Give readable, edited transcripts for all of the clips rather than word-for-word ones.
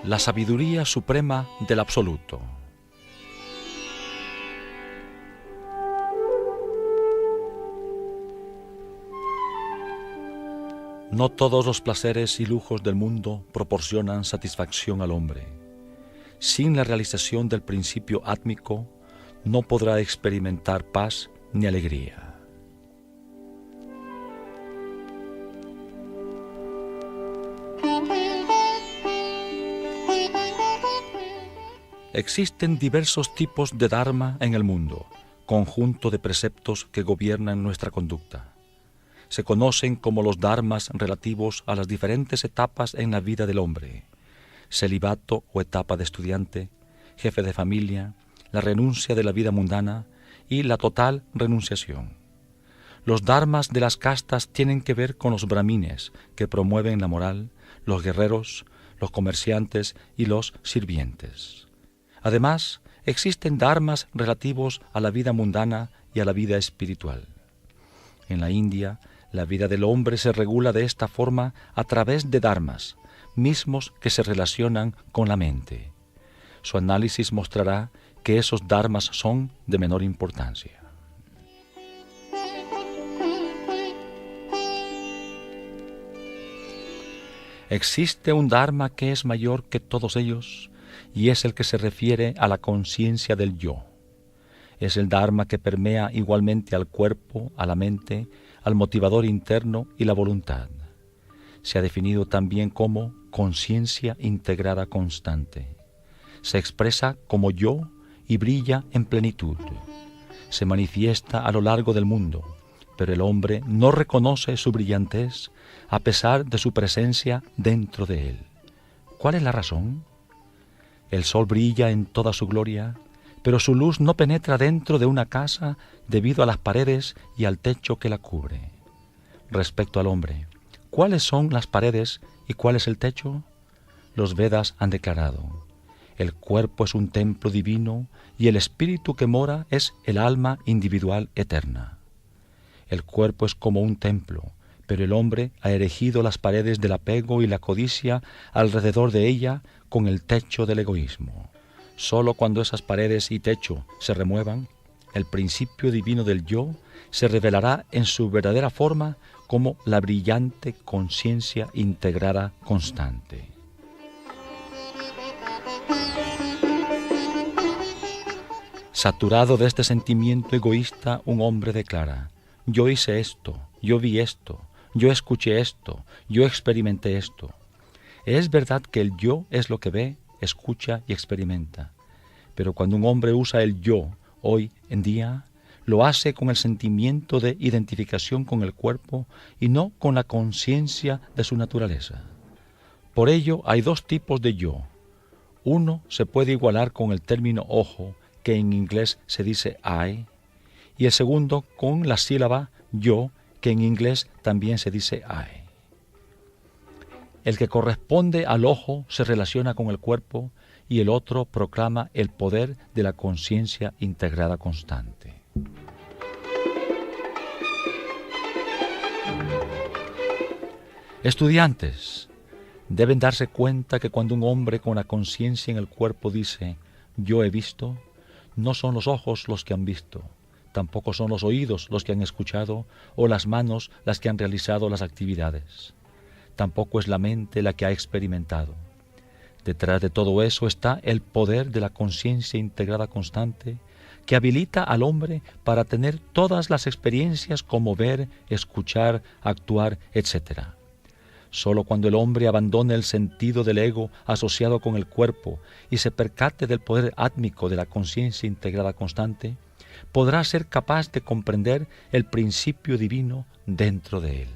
La sabiduría suprema del absoluto. No todos los placeres y lujos del mundo proporcionan satisfacción al hombre. Sin la realización del principio átmico, no podrá experimentar paz ni alegría. Existen diversos tipos de dharma en el mundo, conjunto de preceptos que gobiernan nuestra conducta. Se conocen como los dharmas relativos a las diferentes etapas en la vida del hombre: celibato o etapa de estudiante, jefe de familia, la renuncia de la vida mundana y la total renunciación. Los dharmas de las castas tienen que ver con los brahmines, que promueven la moral, los guerreros, los comerciantes y los sirvientes. Además, existen dharmas relativos a la vida mundana y a la vida espiritual. En la India, la vida del hombre se regula de esta forma a través de dharmas, mismos que se relacionan con la mente. Su análisis mostrará que esos dharmas son de menor importancia. Existe un dharma que es mayor que todos ellos, y es el que se refiere a la conciencia del yo. Es el dharma que permea igualmente al cuerpo, a la mente, al motivador interno y la voluntad. Se ha definido también como conciencia integrada constante. Se expresa como yo y brilla en plenitud. Se manifiesta a lo largo del mundo, pero el hombre no reconoce su brillantez a pesar de su presencia dentro de él. ¿Cuál es la razón? El sol brilla en toda su gloria, pero su luz no penetra dentro de una casa debido a las paredes y al techo que la cubre. Respecto al hombre, ¿cuáles son las paredes y cuál es el techo? Los Vedas han declarado: el cuerpo es un templo divino y el espíritu que mora es el alma individual eterna. El cuerpo es como un templo, pero el hombre ha erigido las paredes del apego y la codicia alrededor de ella con el techo del egoísmo. Solo cuando esas paredes y techo se remuevan, el principio divino del yo se revelará en su verdadera forma como la brillante conciencia integrada constante. Saturado de este sentimiento egoísta, un hombre declara: yo hice esto, yo vi esto, yo escuché esto, yo experimenté esto. Es verdad que el yo es lo que ve, escucha y experimenta. Pero cuando un hombre usa el yo hoy en día, lo hace con el sentimiento de identificación con el cuerpo y no con la conciencia de su naturaleza. Por ello hay dos tipos de yo. Uno se puede igualar con el término ojo, que en inglés se dice eye, y el segundo con la sílaba yo, que en inglés también se dice eye. El que corresponde al ojo se relaciona con el cuerpo y el otro proclama el poder de la conciencia integrada constante. Estudiantes, deben darse cuenta que cuando un hombre con la conciencia en el cuerpo dice yo he visto, no son los ojos los que han visto, tampoco son los oídos los que han escuchado o las manos las que han realizado las actividades. Tampoco es la mente la que ha experimentado. Detrás de todo eso está el poder de la conciencia integrada constante que habilita al hombre para tener todas las experiencias como ver, escuchar, actuar, etc. Solo cuando el hombre abandone el sentido del ego asociado con el cuerpo y se percate del poder átmico de la conciencia integrada constante, podrá ser capaz de comprender el principio divino dentro de él.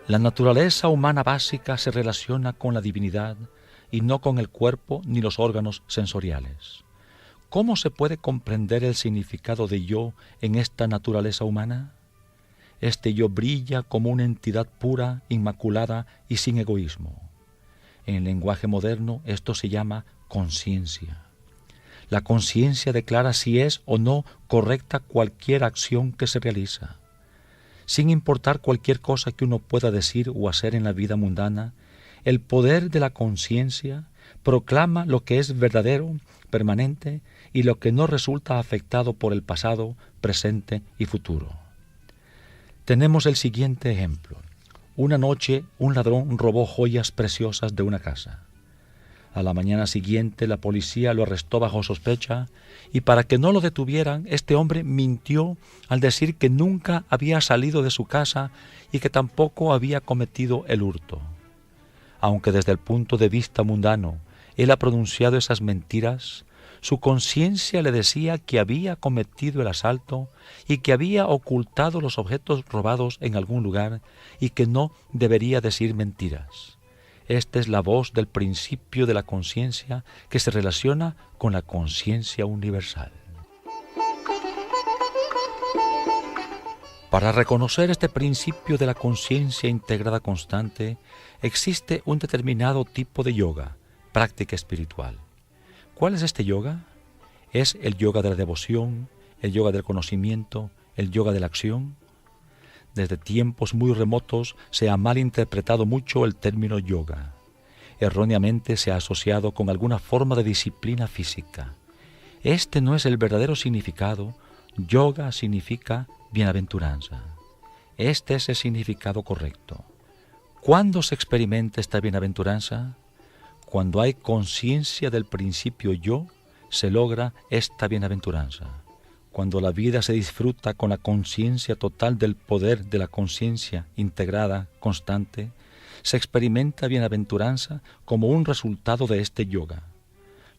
La naturaleza humana básica se relaciona con la divinidad y no con el cuerpo ni los órganos sensoriales. ¿Cómo se puede comprender el significado de yo en esta naturaleza humana? Este yo brilla como una entidad pura, inmaculada y sin egoísmo. En el lenguaje moderno esto se llama conciencia. La conciencia declara si es o no correcta cualquier acción que se realiza. Sin importar cualquier cosa que uno pueda decir o hacer en la vida mundana, el poder de la conciencia proclama lo que es verdadero, permanente, y lo que no resulta afectado por el pasado, presente y futuro. Tenemos el siguiente ejemplo. Una noche un ladrón robó joyas preciosas de una casa. A la mañana siguiente la policía lo arrestó bajo sospecha y para que no lo detuvieran, este hombre mintió al decir que nunca había salido de su casa y que tampoco había cometido el hurto. Aunque desde el punto de vista mundano él ha pronunciado esas mentiras, su conciencia le decía que había cometido el asalto y que había ocultado los objetos robados en algún lugar y que no debería decir mentiras. Esta es la voz del principio de la conciencia que se relaciona con la conciencia universal. Para reconocer este principio de la conciencia integrada constante, existe un determinado tipo de yoga, práctica espiritual. ¿Cuál es este yoga? ¿Es el yoga de la devoción, el yoga del conocimiento, el yoga de la acción? Desde tiempos muy remotos se ha malinterpretado mucho el término yoga. Erróneamente se ha asociado con alguna forma de disciplina física. Este no es el verdadero significado. Yoga significa bienaventuranza. Este es el significado correcto. ¿Cuándo se experimenta esta bienaventuranza? Cuando hay conciencia del principio yo, se logra esta bienaventuranza. Cuando la vida se disfruta con la conciencia total del poder de la conciencia integrada, constante, se experimenta bienaventuranza como un resultado de este yoga.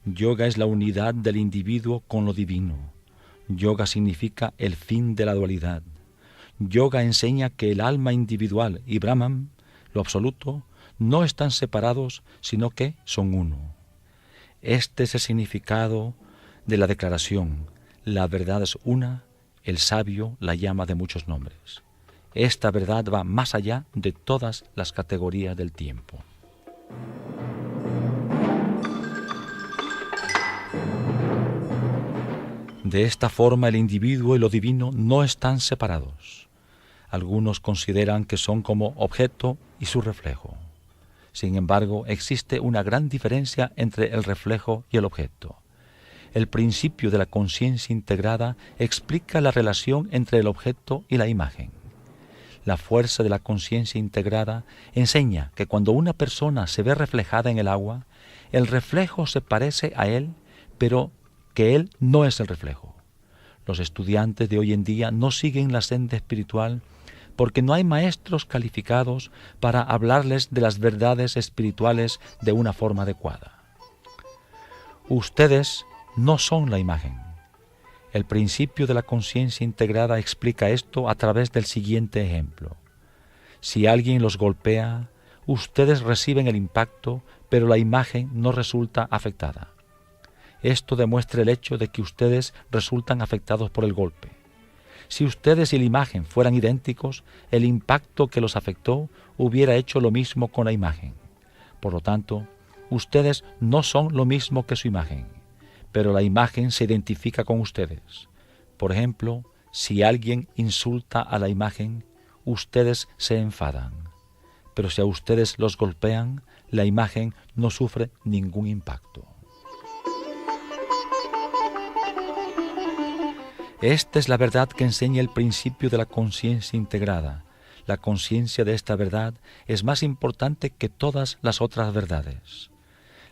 Yoga es la unidad del individuo con lo divino. Yoga significa el fin de la dualidad. Yoga enseña que el alma individual y Brahman, lo absoluto, no están separados, sino que son uno. Este es el significado de la declaración. La verdad es una, el sabio la llama de muchos nombres. Esta verdad va más allá de todas las categorías del tiempo. De esta forma el individuo y lo divino no están separados. Algunos consideran que son como objeto y su reflejo. Sin embargo, existe una gran diferencia entre el reflejo y el objeto. El principio de la conciencia integrada explica la relación entre el objeto y la imagen. La fuerza de la conciencia integrada enseña que cuando una persona se ve reflejada en el agua, el reflejo se parece a él, pero que él no es el reflejo. Los estudiantes de hoy en día no siguen la senda espiritual porque no hay maestros calificados para hablarles de las verdades espirituales de una forma adecuada. Ustedes no son la imagen. El principio de la conciencia integrada explica esto a través del siguiente ejemplo. Si alguien los golpea, ustedes reciben el impacto, pero la imagen no resulta afectada. Esto demuestra el hecho de que ustedes resultan afectados por el golpe. Si ustedes y la imagen fueran idénticos, el impacto que los afectó hubiera hecho lo mismo con la imagen. Por lo tanto, ustedes no son lo mismo que su imagen, pero la imagen se identifica con ustedes. Por ejemplo, si alguien insulta a la imagen, ustedes se enfadan. Pero si a ustedes los golpean, la imagen no sufre ningún impacto. Esta es la verdad que enseña el principio de la conciencia integrada. La conciencia de esta verdad es más importante que todas las otras verdades.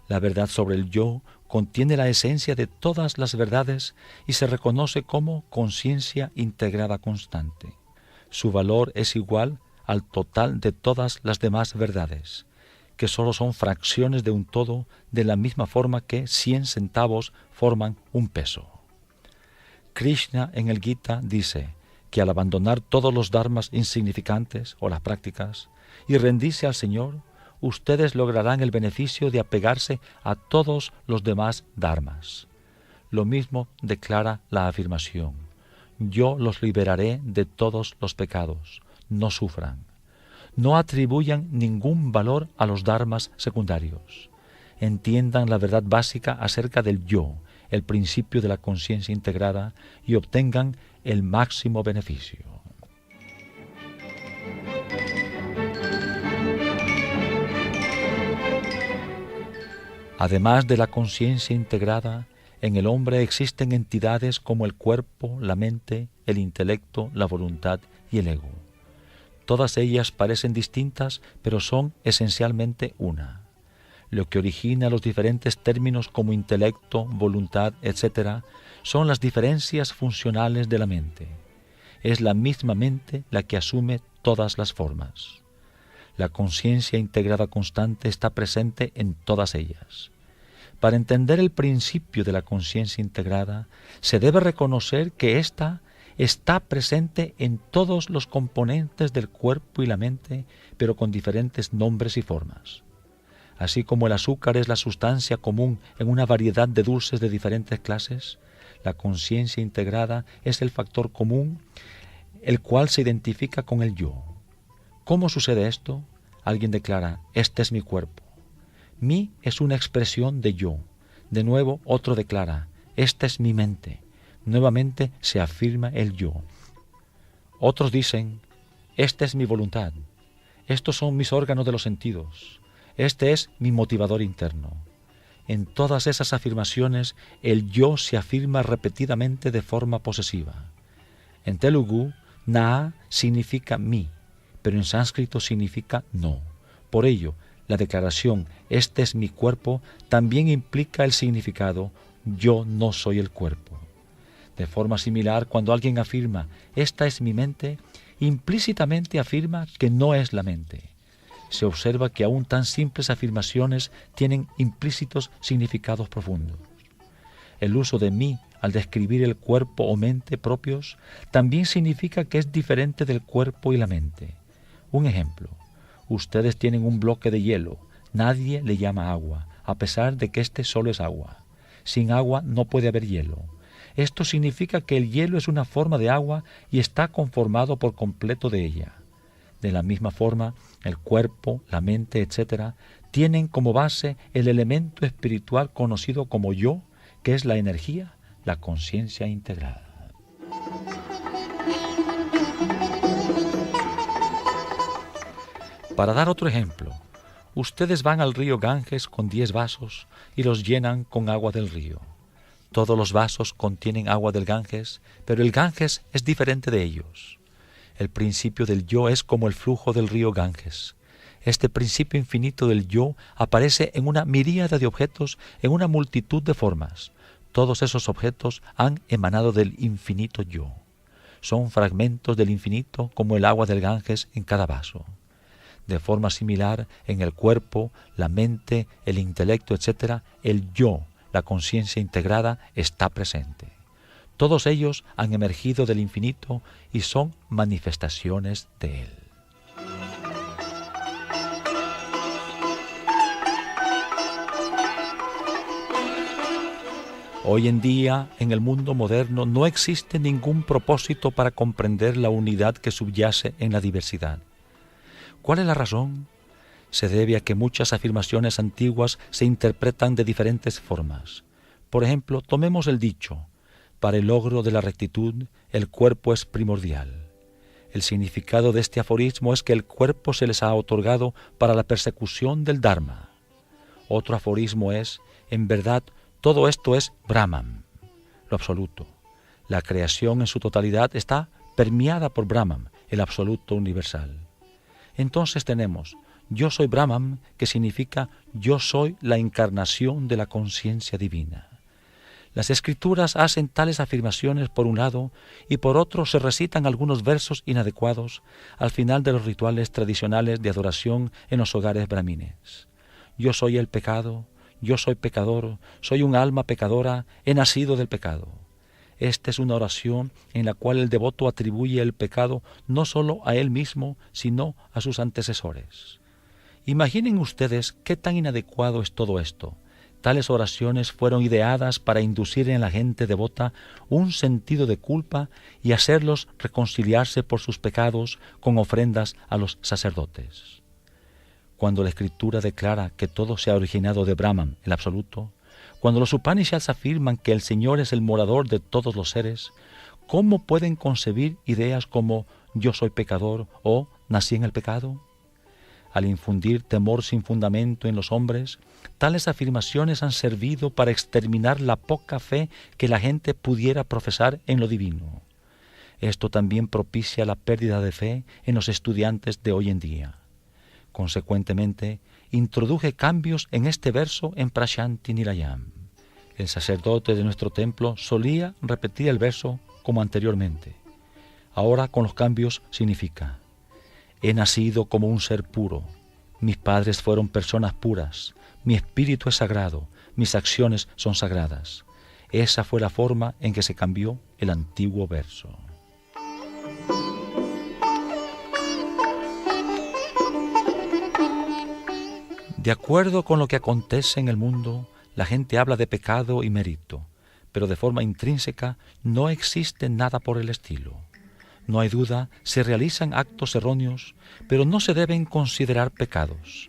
La verdad sobre el yo contiene la esencia de todas las verdades y se reconoce como conciencia integrada constante. Su valor es igual al total de todas las demás verdades, que solo son fracciones de un todo, de la misma forma que 100 centavos forman un peso. Krishna en el Gita dice que al abandonar todos los dharmas insignificantes o las prácticas y rendirse al Señor, ustedes lograrán el beneficio de apegarse a todos los demás dharmas. Lo mismo declara la afirmación: yo los liberaré de todos los pecados, no sufran. No atribuyan ningún valor a los dharmas secundarios. Entiendan la verdad básica acerca del yo, el principio de la conciencia integrada, y obtengan el máximo beneficio. Además de la conciencia integrada, en el hombre existen entidades como el cuerpo, la mente, el intelecto, la voluntad y el ego. Todas ellas parecen distintas, pero son esencialmente una. Lo que origina los diferentes términos como intelecto, voluntad, etc., son las diferencias funcionales de la mente. Es la misma mente la que asume todas las formas. La conciencia integrada constante está presente en todas ellas. Para entender el principio de la conciencia integrada, se debe reconocer que ésta está presente en todos los componentes del cuerpo y la mente, pero con diferentes nombres y formas. Así como el azúcar es la sustancia común en una variedad de dulces de diferentes clases, la conciencia integrada es el factor común, el cual se identifica con el yo. ¿Cómo sucede esto? Alguien declara, este es mi cuerpo. Mi es una expresión de yo. De nuevo, otro declara, esta es mi mente. Nuevamente se afirma el yo. Otros dicen, esta es mi voluntad. Estos son mis órganos de los sentidos. Este es mi motivador interno. En todas esas afirmaciones, el yo se afirma repetidamente de forma posesiva. En Telugu, na significa mi, pero en sánscrito significa no. Por ello, la declaración, este es mi cuerpo, también implica el significado, yo no soy el cuerpo. De forma similar, cuando alguien afirma, esta es mi mente, implícitamente afirma que no es la mente. Se observa que aún tan simples afirmaciones tienen implícitos significados profundos. El uso de mí al describir el cuerpo o mente propios también significa que es diferente del cuerpo y la mente. Un ejemplo, ustedes tienen un bloque de hielo, nadie le llama agua, a pesar de que este solo es agua. Sin agua no puede haber hielo. Esto significa que el hielo es una forma de agua y está conformado por completo de ella. De la misma forma, el cuerpo, la mente, etc., tienen como base el elemento espiritual conocido como yo, que es la energía, la conciencia integrada. Para dar otro ejemplo, ustedes van al río Ganges con 10 vasos y los llenan con agua del río. Todos los vasos contienen agua del Ganges, pero el Ganges es diferente de ellos. El principio del yo es como el flujo del río Ganges. Este principio infinito del yo aparece en una miríada de objetos, en una multitud de formas. Todos esos objetos han emanado del infinito yo. Son fragmentos del infinito como el agua del Ganges en cada vaso. De forma similar, en el cuerpo, la mente, el intelecto, etc., el yo, la conciencia integrada, está presente. Todos ellos han emergido del infinito y son manifestaciones de él. Hoy en día, en el mundo moderno, no existe ningún propósito para comprender la unidad que subyace en la diversidad. ¿Cuál es la razón? Se debe a que muchas afirmaciones antiguas se interpretan de diferentes formas. Por ejemplo, tomemos el dicho, para el logro de la rectitud, el cuerpo es primordial. El significado de este aforismo es que el cuerpo se les ha otorgado para la persecución del Dharma. Otro aforismo es, en verdad, todo esto es Brahman, lo absoluto. La creación en su totalidad está permeada por Brahman, el absoluto universal. Entonces tenemos, yo soy Brahman, que significa yo soy la encarnación de la conciencia divina. Las escrituras hacen tales afirmaciones por un lado y por otro se recitan algunos versos inadecuados al final de los rituales tradicionales de adoración en los hogares brahmines. Yo soy el pecado, yo soy pecador, soy un alma pecadora, he nacido del pecado. Esta es una oración en la cual el devoto atribuye el pecado no solo a él mismo, sino a sus antecesores. Imaginen ustedes qué tan inadecuado es todo esto. Tales oraciones fueron ideadas para inducir en la gente devota un sentido de culpa y hacerlos reconciliarse por sus pecados con ofrendas a los sacerdotes. Cuando la Escritura declara que todo se ha originado de Brahman, el absoluto, cuando los Upanishads afirman que el Señor es el morador de todos los seres, ¿cómo pueden concebir ideas como yo soy pecador o nací en el pecado? Al infundir temor sin fundamento en los hombres, tales afirmaciones han servido para exterminar la poca fe que la gente pudiera profesar en lo divino. Esto también propicia la pérdida de fe en los estudiantes de hoy en día. Consecuentemente, introduje cambios en este verso en Prashanti Nilayam. El sacerdote de nuestro templo solía repetir el verso como anteriormente. Ahora con los cambios significa: he nacido como un ser puro, mis padres fueron personas puras, mi espíritu es sagrado, mis acciones son sagradas. Esa fue la forma en que se cambió el antiguo verso. De acuerdo con lo que acontece en el mundo, la gente habla de pecado y mérito, pero de forma intrínseca no existe nada por el estilo. No hay duda, se realizan actos erróneos, pero no se deben considerar pecados.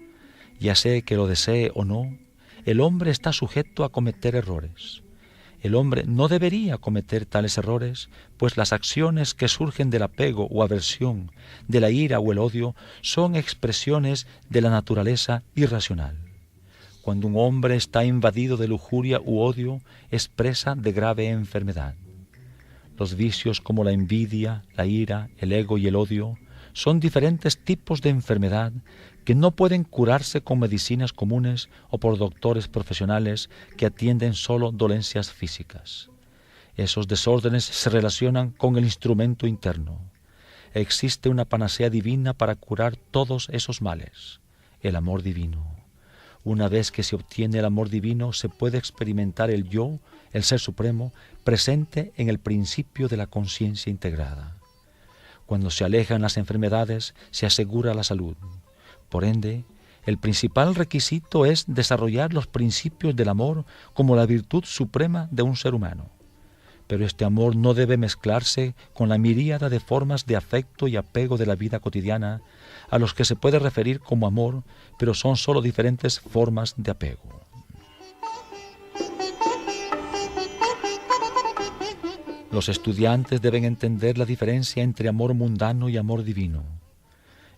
Ya sea que lo desee o no, el hombre está sujeto a cometer errores. El hombre no debería cometer tales errores, pues las acciones que surgen del apego o aversión, de la ira o el odio, son expresiones de la naturaleza irracional. Cuando un hombre está invadido de lujuria u odio, es presa de grave enfermedad. Los vicios como la envidia, la ira, el ego y el odio son diferentes tipos de enfermedad que no pueden curarse con medicinas comunes o por doctores profesionales que atienden solo dolencias físicas. Esos desórdenes se relacionan con el instrumento interno. Existe una panacea divina para curar todos esos males, el amor divino. Una vez que se obtiene el amor divino, se puede experimentar el yo, el Ser Supremo, presente en el principio de la conciencia integrada. Cuando se alejan las enfermedades, se asegura la salud. Por ende, el principal requisito es desarrollar los principios del amor como la virtud suprema de un ser humano. Pero este amor no debe mezclarse con la miríada de formas de afecto y apego de la vida cotidiana, a los que se puede referir como amor, pero son solo diferentes formas de apego. Los estudiantes deben entender la diferencia entre amor mundano y amor divino.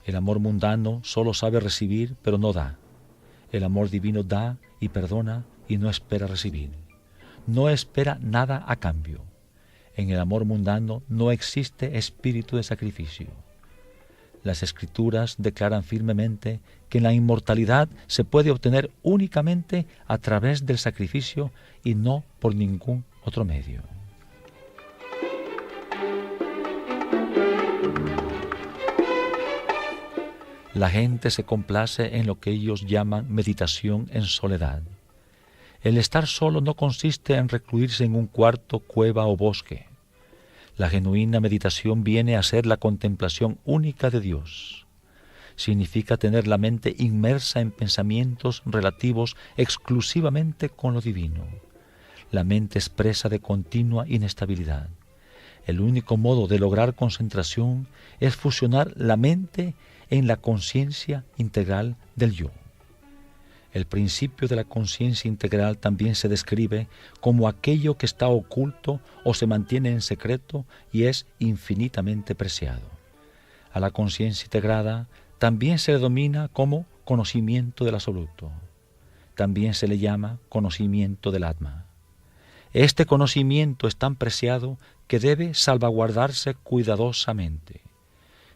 El amor mundano solo sabe recibir, pero no da. El amor divino da y perdona y no espera recibir. No espera nada a cambio. En el amor mundano no existe espíritu de sacrificio. Las Escrituras declaran firmemente que la inmortalidad se puede obtener únicamente a través del sacrificio y no por ningún otro medio. La gente se complace en lo que ellos llaman meditación en soledad. El estar solo no consiste en recluirse en un cuarto, cueva o bosque. La genuina meditación viene a ser la contemplación única de Dios. Significa tener la mente inmersa en pensamientos relativos exclusivamente con lo divino. La mente es presa de continua inestabilidad. El único modo de lograr concentración es fusionar la mente en la conciencia integral del yo. El principio de la conciencia integral también se describe como aquello que está oculto o se mantiene en secreto y es infinitamente preciado. A la conciencia integrada también se le denomina como conocimiento del absoluto. También se le llama conocimiento del Atma. Este conocimiento es tan preciado que debe salvaguardarse cuidadosamente.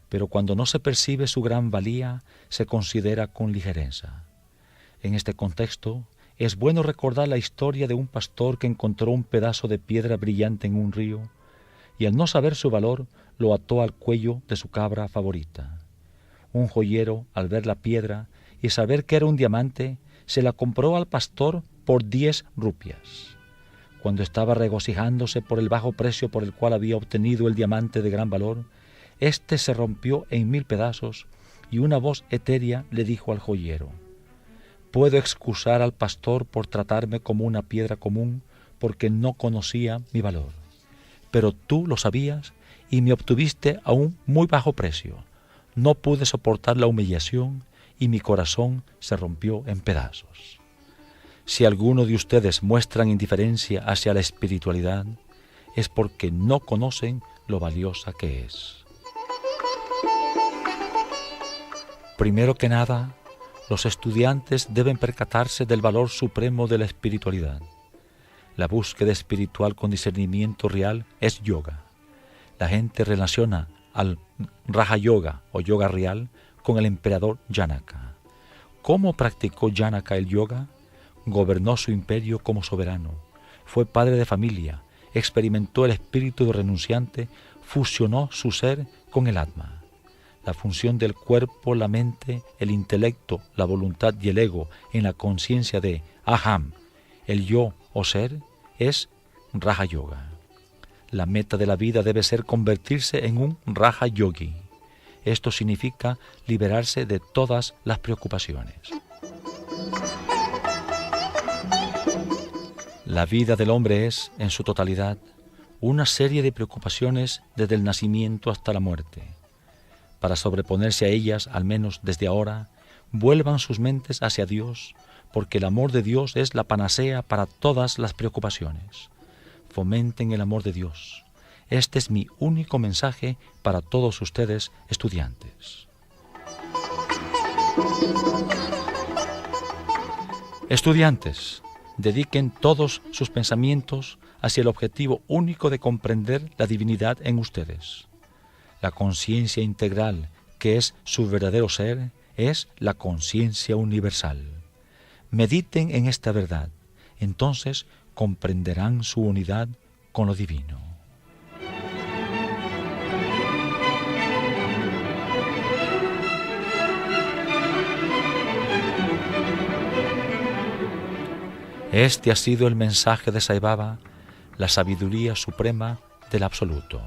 Pero cuando no se percibe su gran valía, se considera con ligereza. En este contexto, es bueno recordar la historia de un pastor que encontró un pedazo de piedra brillante en un río y al no saber su valor, lo ató al cuello de su cabra favorita. Un joyero, al ver la piedra y saber que era un diamante, se la compró al pastor por 10 rupias. Cuando estaba regocijándose por el bajo precio por el cual había obtenido el diamante de gran valor, éste se rompió en 1000 pedazos y una voz etérea le dijo al joyero: Puedo excusar al pastor por tratarme como una piedra común porque no conocía mi valor. Pero tú lo sabías y me obtuviste a un muy bajo precio. No pude soportar la humillación y mi corazón se rompió en pedazos. Si alguno de ustedes muestran indiferencia hacia la espiritualidad, es porque no conocen lo valiosa que es. Primero que nada, los estudiantes deben percatarse del valor supremo de la espiritualidad. La búsqueda espiritual con discernimiento real es yoga. La gente relaciona al Raja Yoga o yoga real con el emperador Janaka. ¿Cómo practicó Janaka el yoga? Gobernó su imperio como soberano, fue padre de familia, experimentó el espíritu de renunciante, fusionó su ser con el Atma. La función del cuerpo, la mente, el intelecto, la voluntad y el ego en la conciencia de Aham, el yo o ser, es Raja Yoga. La meta de la vida debe ser convertirse en un Raja Yogi. Esto significa liberarse de todas las preocupaciones. La vida del hombre es, en su totalidad, una serie de preocupaciones desde el nacimiento hasta la muerte. Para sobreponerse a ellas, al menos desde ahora, vuelvan sus mentes hacia Dios, porque el amor de Dios es la panacea para todas las preocupaciones. Fomenten el amor de Dios. Este es mi único mensaje para todos ustedes, estudiantes. Estudiantes, dediquen todos sus pensamientos hacia el objetivo único de comprender la divinidad en ustedes. La conciencia integral, que es su verdadero ser, es la conciencia universal. Mediten en esta verdad, entonces comprenderán su unidad con lo divino. Este ha sido el mensaje de Sai Baba, la sabiduría suprema del Absoluto.